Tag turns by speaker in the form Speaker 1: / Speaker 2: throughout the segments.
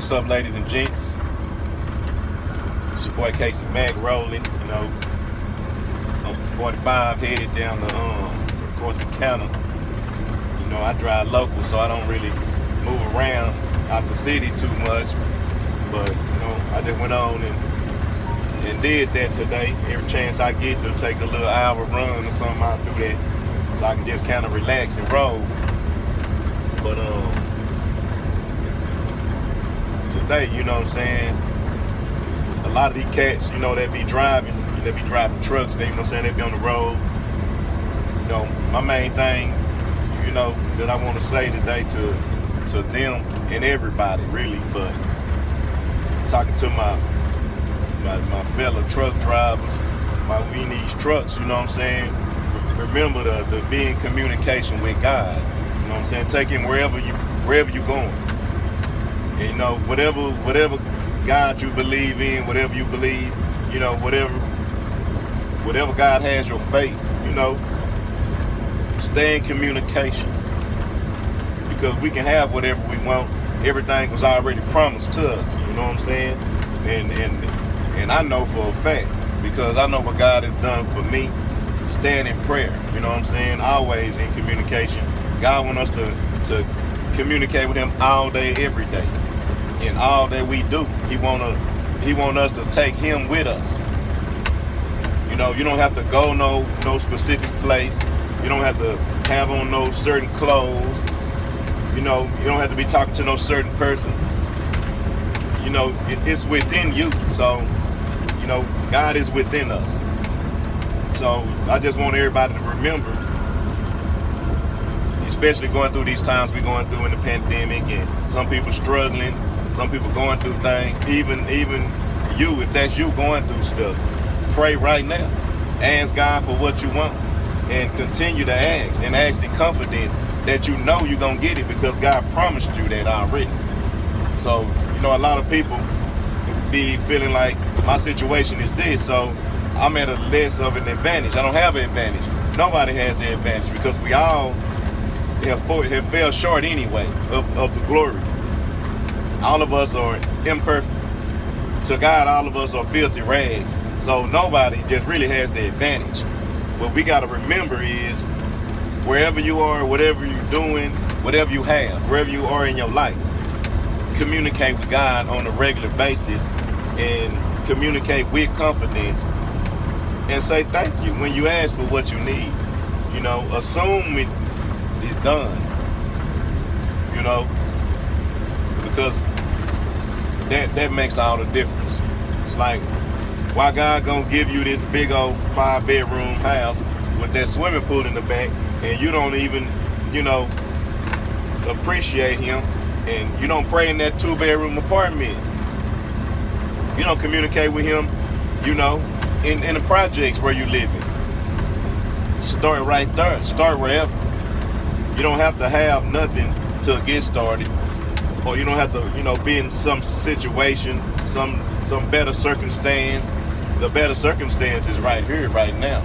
Speaker 1: What's up, ladies and gents? It's your boy Casey Mack rolling, I'm 45 headed down to Corsicana. I drive local, so I don't really move around out the city too much. But, I just went on and did that today. Every chance I get to take a little hour run or something, I'll do that. So I can just kind of relax and roll. But, today, a lot of these cats, they be driving trucks, they be on the road. My main thing, that I want to say today to them and everybody really, but talking to my fellow truck drivers, we in these trucks, remember to be in communication with God. Take him wherever you going. And whatever God you believe in, whatever you believe, whatever God has your faith, stay in communication. Because we can have whatever we want. Everything was already promised to us, And I know for a fact, because I know what God has done for me, stand in prayer, always in communication. God wants us to communicate with him all day, every day. In all that we do, he want us to take him with us. You don't have to go no specific place. You don't have to have on no certain clothes. You don't have to be talking to no certain person. It's within you. So, God is within us. So I just want everybody to remember, especially going through these times we're going through in the pandemic, and some people struggling, some people going through things. Even you, if that's you going through stuff, pray right now. Ask God for what you want, and continue to ask, and ask in confidence that you're going to get it, because God promised you that already. So, a lot of people be feeling like my situation is this, so I'm at a less of an advantage. I don't have an advantage. Nobody has an advantage, because we all have fell short anyway of the glory. All of us are imperfect. To God, all of us are filthy rags. So nobody just really has the advantage. What we got to remember is, wherever you are, whatever you're doing, whatever you have, wherever you are in your life, communicate with God on a regular basis, and communicate with confidence, and say thank you when you ask for what you need. Assume it's done. Because that makes all the difference. It's like, why God gonna give you this big old 5-bedroom house with that swimming pool in the back, and you don't even, appreciate him, and you don't pray in that 2-bedroom apartment. You don't communicate with him, in the projects where you live in. Start right there. Start wherever. You don't have to have nothing to get started, or you don't have to, be in some situation, some better circumstance. The better circumstance is right here, right now.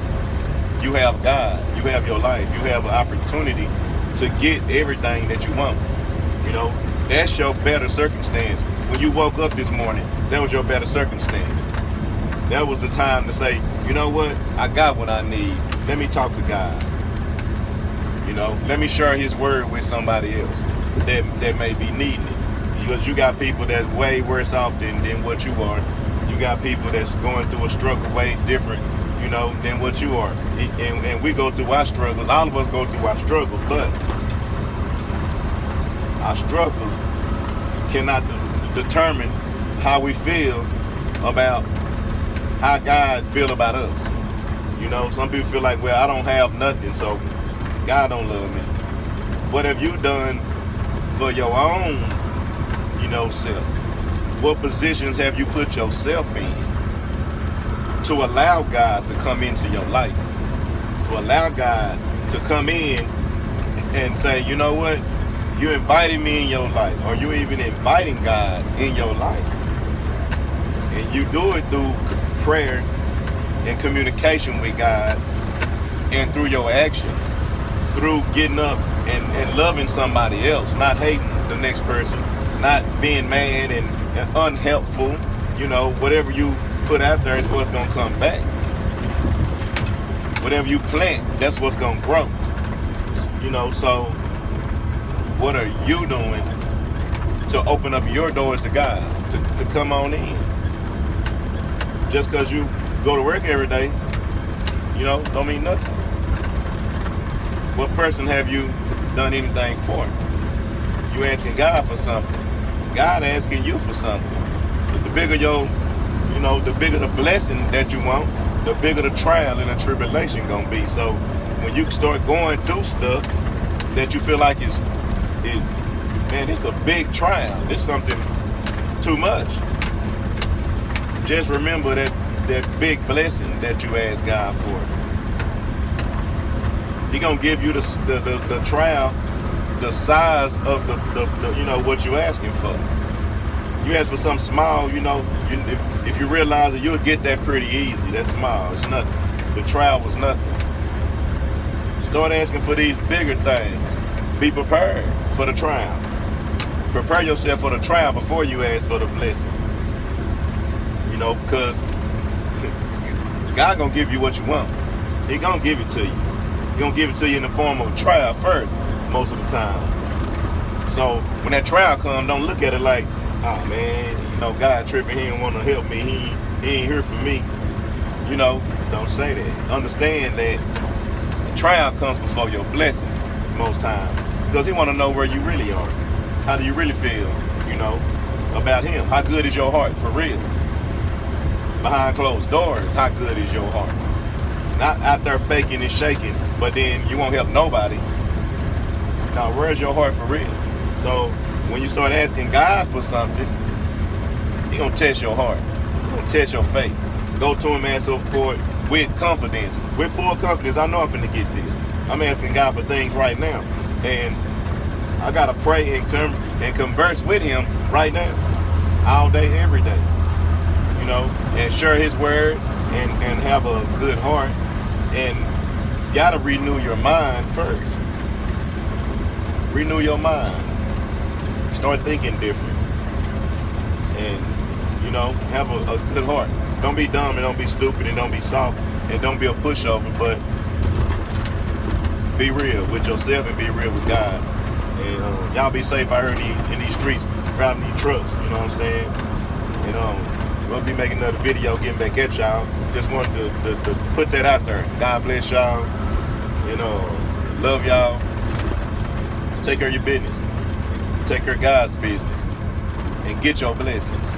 Speaker 1: You have God. You have your life. You have an opportunity to get everything that you want. That's your better circumstance. When you woke up this morning, that was your better circumstance. That was the time to say, you know what? I got what I need. Let me talk to God. Let me share his word with somebody else that may be needing it. Because you got people that's way worse off than what you are. You got people that's going through a struggle way different, than what you are. And we go through our struggles. All of us go through our struggles, but our struggles cannot determine how we feel about how God feel about us. Some people feel like, well, I don't have nothing, so God don't love me. What have you done for your own, self? What positions have you put yourself in to allow God to come into your life? To allow God to come in and say, you know what? You invited me in your life, or you even inviting God in your life. And you do it through prayer and communication with God, and through your actions, through getting up and loving somebody else, not hating the next person, not being mad and unhelpful. You know, whatever you put out there is what's gonna come back. Whatever you plant, that's what's gonna grow. You know, so what are you doing to open up your doors to God, to come on in? Just because you go to work every day, you know, don't mean nothing. What person have you done anything for? You asking God for something. God asking you for something. The bigger the bigger the blessing that you want, the bigger the trial and the tribulation gonna be. So when you start going through stuff that you feel like it's a big trial. It's something too much. Just remember that big blessing that you asked God for. He gonna give you the trial, the size of the what you asking for. You ask for something small, if you realize that you'll get that pretty easy. That's small. It's nothing. The trial was nothing. Start asking for these bigger things. Be prepared for the trial. Prepare yourself for the trial before you ask for the blessing. Because God gonna give you what you want. He gonna give it to you. He gonna give it to you in the form of a trial first, most of the time. So when that trial comes, don't look at it like, oh man, God tripping, he didn't want to help me, he ain't here for me. Don't say that. Understand that the trial comes before your blessing most times, because he want to know where you really are. How do you really feel, about him? How good is your heart for real? Behind closed doors, how good is your heart? Not out there faking and shaking, but then you won't help nobody. Now, where's your heart for real? So when you start asking God for something, He gonna test your heart. He gonna test your faith. Go to Him and ask for it with confidence, with full confidence. I know I'm finna get this. I'm asking God for things right now, and I gotta pray and converse with Him right now, all day, every day. And share His word and have a good heart, and gotta renew your mind first. Renew your mind. Start thinking different, and have a good heart. Don't be dumb and don't be stupid and don't be soft and don't be a pushover, but be real with yourself and be real with God. And y'all be safe out here in these streets, driving these trucks. You know what I'm saying? And we'll be making another video getting back at y'all. Just wanted to put that out there. God bless y'all. Love y'all. Take care of your business. Take care of God's business. And get your blessings.